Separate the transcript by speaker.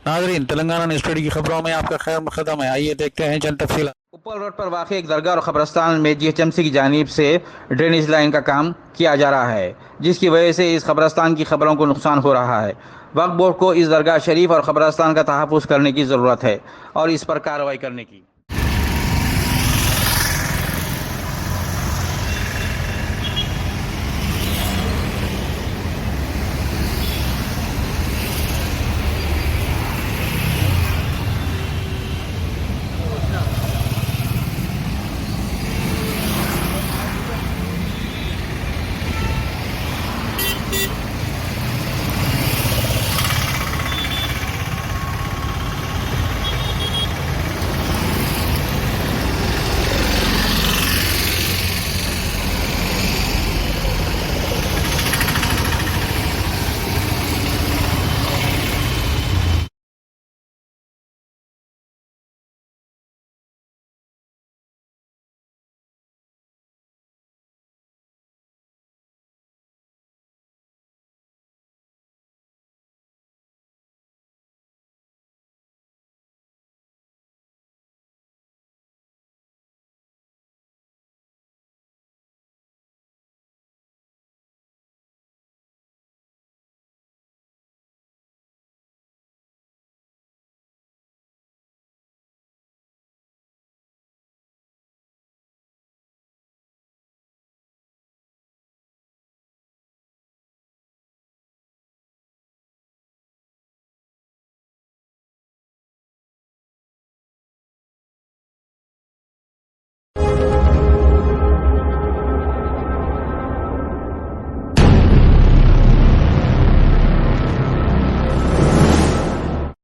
Speaker 1: नाजरीन, तेलंगाना न्यूज़ की खबरों में आपका खैर मकदम है। आइए देखते हैं चंद तफसीलात।
Speaker 2: उपल रोड पर वाक़ई एक दरगाह और क़ब्रस्तान में जीएचएमसी की जानिब से ड्रेनेज लाइन का काम किया जा रहा है, जिसकी वजह से इस क़ब्रस्तान की खबरों को नुकसान हो रहा है। वक्फ बोर्ड को इस दरगाह शरीफ और क़ब्रस्तान का तहफ़्फ़ुज़ करने की ज़रूरत है और इस पर कार्रवाई करने की